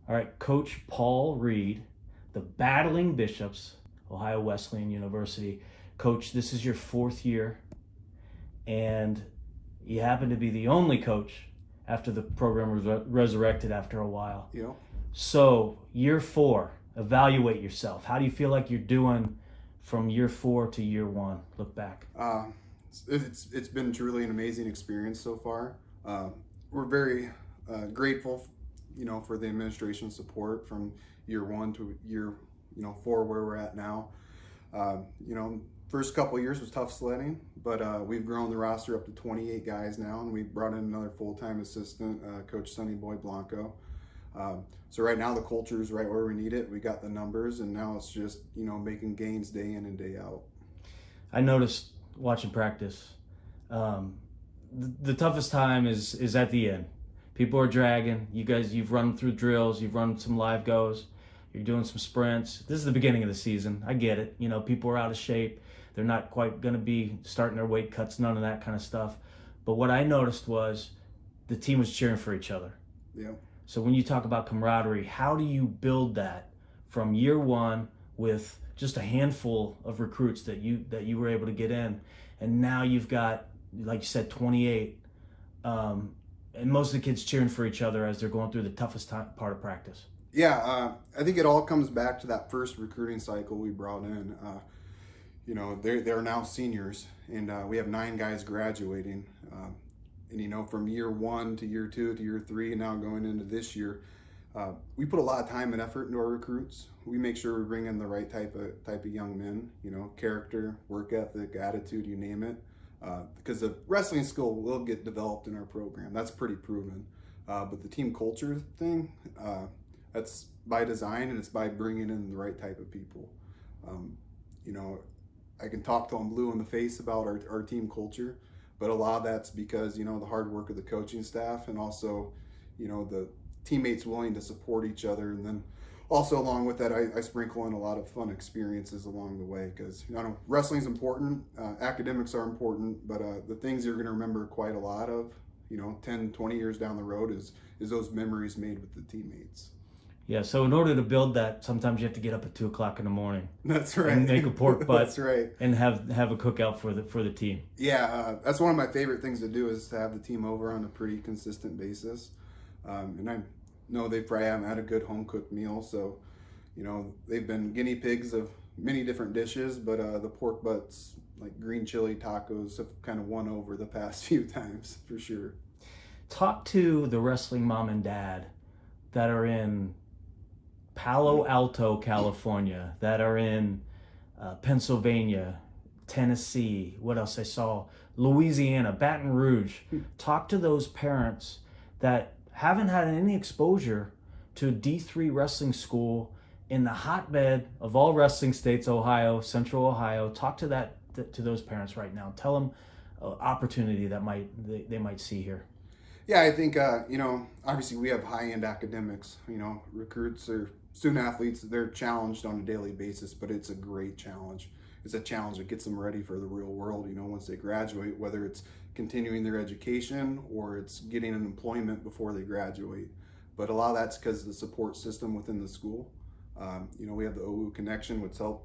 All right, Coach Paul Reid, the Battling Bishops, Ohio Wesleyan University. Coach, this is your 4th year, and you happen to be the only coach after the program was resurrected after a while. Yeah. So, year 4, evaluate yourself. How do you feel like you're doing from year 4 to year 1? Look back. It's been truly an amazing experience so far. We're very grateful, for the administration's support from year 1 to year 4 where we're at now. First couple of years was tough sledding, but we've grown the roster up to 28 guys now, and we brought in another full-time assistant, Coach Sonny Boy Blanco. So right now the culture is right where we need it. We got the numbers, and now it's just making gains day in and day out. I noticed watching practice, the toughest time is at the end. People are dragging. You guys, you've run through drills, you've run some live goes, you're doing some sprints. This is the beginning of the season. I get it. People are out of shape. They're not quite going to be starting their weight cuts, none of that kind of stuff. But what I noticed was the team was cheering for each other. Yeah. So when you talk about camaraderie, how do you build that from year 1 with just a handful of recruits that you were able to get in, and now you've got, like you said, 28, and most of the kids cheering for each other as they're going through the toughest part of practice? Yeah, I think it all comes back to that first recruiting cycle we brought in. They're now seniors, and we have 9 guys graduating. And from year 1 to year 2 to year 3, and now going into this year, we put a lot of time and effort into our recruits. We make sure we bring in the right type of young men. Character, work ethic, attitude, you name it. Because the wrestling skill will get developed in our program. That's pretty proven. But the team culture thing, that's by design, and it's by bringing in the right type of people. I can talk till I'm blue in the face about our team culture, but a lot of that's because, the hard work of the coaching staff, and also, the teammates willing to support each other. And then also along with that, I sprinkle in a lot of fun experiences along the way, because wrestling's important, academics are important, but the things you're going to remember quite a lot of, 10, 20 years down the road is those memories made with the teammates. Yeah, so in order to build that, sometimes you have to get up at 2 o'clock in the morning. That's right. And make a pork butt. That's right. And have a cookout for the team. Yeah, that's one of my favorite things to do, is to have the team over on a pretty consistent basis. And I know they probably haven't had a good home cooked meal, so they've been guinea pigs of many different dishes, but the pork butts, like green chili tacos, have kind of won over the past few times for sure. Talk to the wrestling mom and dad that are in Palo Alto, California, that are in Pennsylvania, Tennessee, what else I saw, Louisiana, Baton Rouge. Talk to those parents that haven't had any exposure to a D3 wrestling school in the hotbed of all wrestling states, Ohio, Central Ohio. Talk to those parents right now. Tell them opportunity that they might see here. Yeah, I think, obviously we have high-end academics, recruits or student athletes, they're challenged on a daily basis, but it's a great challenge. It's a challenge that gets them ready for the real world, once they graduate, whether it's continuing their education or it's getting an employment before they graduate. But a lot of that's because of the support system within the school. We have the OU Connection, which helps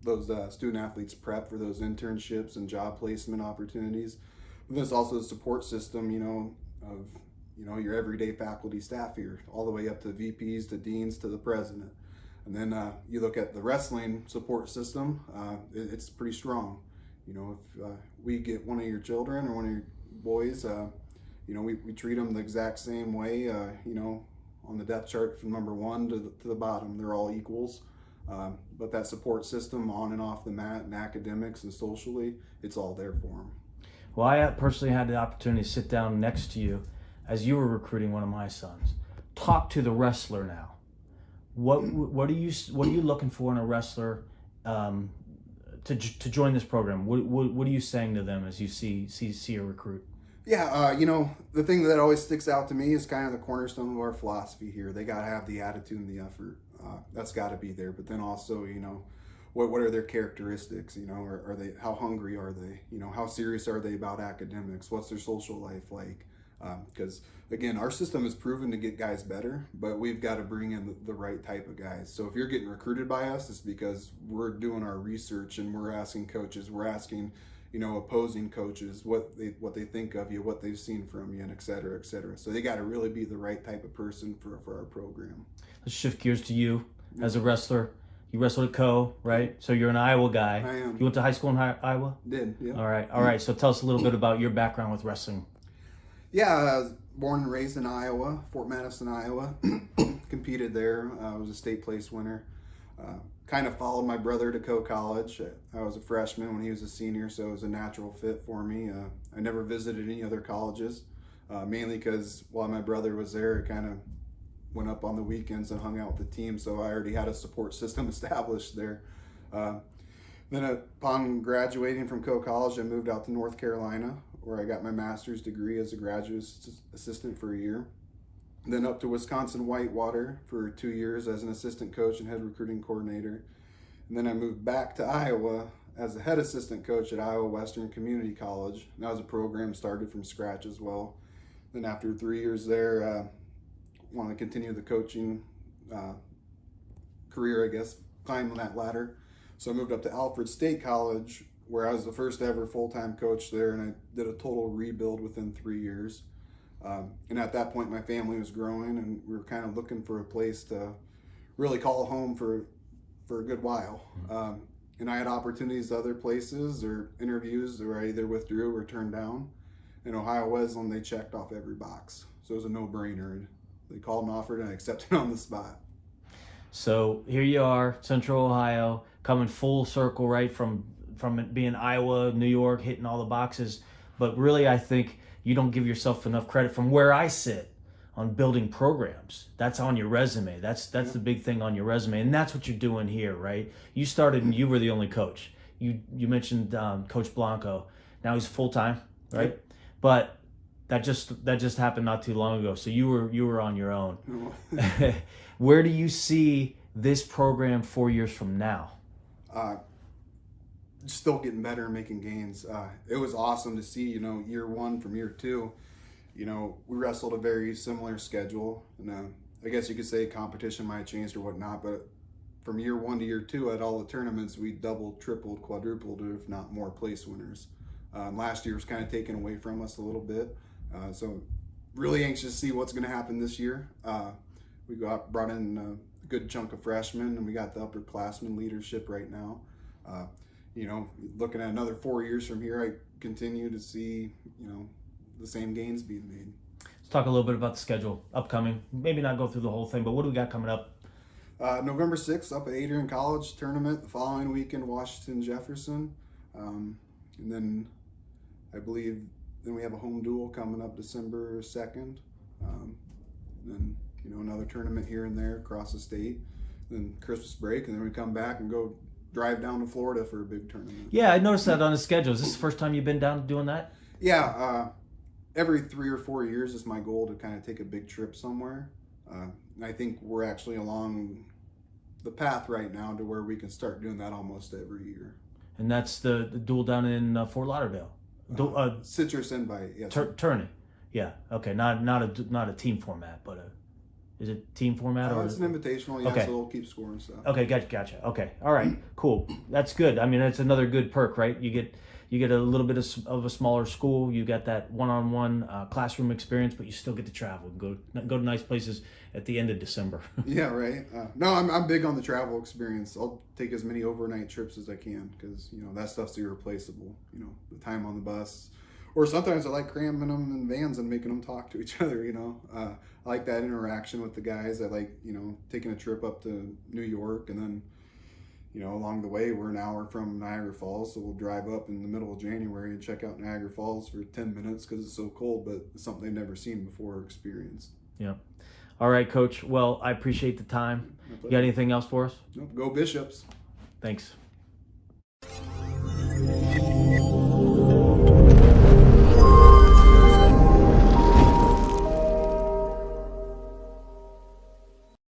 those student athletes prep for those internships and job placement opportunities. But there's also the support system, of your everyday faculty staff here, all the way up to VPs, to deans, to the president. And then you look at the wrestling support system, it's pretty strong. If we get one of your children or one of your boys, we treat them the exact same way, on the depth chart from number 1 to the bottom. They're all equals. But that support system on and off the mat, and academics and socially, it's all there for them. Well, I personally had the opportunity to sit down next to you as you were recruiting one of my sons. Talk to the wrestler now. What are you looking for in a wrestler to join this program? What are you saying to them as you see a recruit? Yeah, the thing that always sticks out to me is kind of the cornerstone of our philosophy here. They got to have the attitude and the effort. That's got to be there. But then also, what are their characteristics? Are they, how hungry are they? How serious are they about academics? What's their social life like? Because again, our system has proven to get guys better, but we've got to bring in the right type of guys. So if you're getting recruited by us, it's because we're doing our research and we're asking coaches, we're asking, opposing coaches what they think of you, what they've seen from you, and et cetera, et cetera. So they got to really be the right type of person for our program. Let's shift gears to you as a wrestler. You wrestled at Co, right? So you're an Iowa guy. I am. You went to high school in Iowa? Did, yeah. All right. So tell us a little bit about your background with wrestling. Yeah, I was born and raised in Iowa, Fort Madison, Iowa. Competed there. I was a state place winner. Kind of followed my brother to Co College. I was a freshman when he was a senior, so it was a natural fit for me. I never visited any other colleges, mainly because while my brother was there, I kind of went up on the weekends and hung out with the team, so I already had a support system established there. Then upon graduating from Co College, I moved out to North Carolina, where I got my master's degree as a graduate assistant for a year. Then up to Wisconsin Whitewater for 2 years as an assistant coach and head recruiting coordinator. And then I moved back to Iowa as a head assistant coach at Iowa Western Community College. That was a program started from scratch as well. Then after 3 years there, want to continue the coaching career, I guess, climb on that ladder. So I moved up to Alfred State College, where I was the first ever full-time coach there, and I did a total rebuild within 3 years. And at that point, my family was growing, and we were kind of looking for a place to really call home for a good while. And I had opportunities to other places or interviews where I either withdrew or turned down. And Ohio Wesleyan, they checked off every box. So it was a no-brainer. They called and offered, and I accepted on the spot. So here you are, Central Ohio, coming full circle, right, from it being Iowa, New York, hitting all the boxes. But really, I think you don't give yourself enough credit from where I sit on building programs. That's on your resume. That's the big thing on your resume, and that's what you're doing here, right? You started and you were the only coach. You mentioned Coach Blanco. Now he's full-time, right? Yep. But that just happened not too long ago. So you were on your own. Where do you see this program 4 years from now? Still getting better and making gains. It was awesome to see, year one from year two. We wrestled a very similar schedule. And I guess you could say competition might have changed or whatnot, but from year one to year two at all the tournaments, we doubled, tripled, quadrupled, if not more place winners. Last year was kind of taken away from us a little bit. So really anxious to see what's going to happen this year. We brought in a good chunk of freshmen, and we got the upperclassmen leadership right now. Looking at another 4 years from here, I continue to see, the same gains being made. Let's talk a little bit about the schedule upcoming. Maybe not go through the whole thing, but what do we got coming up? November 6th, up at Adrian College tournament. The following weekend, Washington Jefferson. And then I believe we have a home duel coming up December 2nd. Then, another tournament here and there across the state. Then Christmas break, and then we come back and go drive down to Florida for a big tournament. Yeah, I noticed that on the schedule. Is this the first time you've been down doing that? Yeah, every 3 or 4 years is my goal to kind of take a big trip somewhere. I think we're actually along the path right now to where we can start doing that almost every year. And that's the duel down in Fort Lauderdale. Citrus Invite, yes. Tourney. Yeah. Okay. Not a team format, but is it team format or? It's an invitational. Yeah, okay. So they'll keep scoring stuff. Okay. Gotcha. Okay. All right. Cool. That's good. I mean, that's another good perk, right? You get a little bit of a smaller school. You got that one-on-one classroom experience, but you still get to travel and go to nice places at the end of December. Yeah, right. No, I'm big on the travel experience. I'll take as many overnight trips as I can because that stuff's irreplaceable. The time on the bus, or sometimes I like cramming them in vans and making them talk to each other. I like that interaction with the guys. I like taking a trip up to New York, and then along the way, we're an hour from Niagara Falls, so we'll drive up in the middle of January and check out Niagara Falls for 10 minutes because it's so cold, but it's something they've never seen before or experienced. Yeah. All right, Coach. Well, I appreciate the time. You got anything else for us? Nope. Go Bishops. Thanks.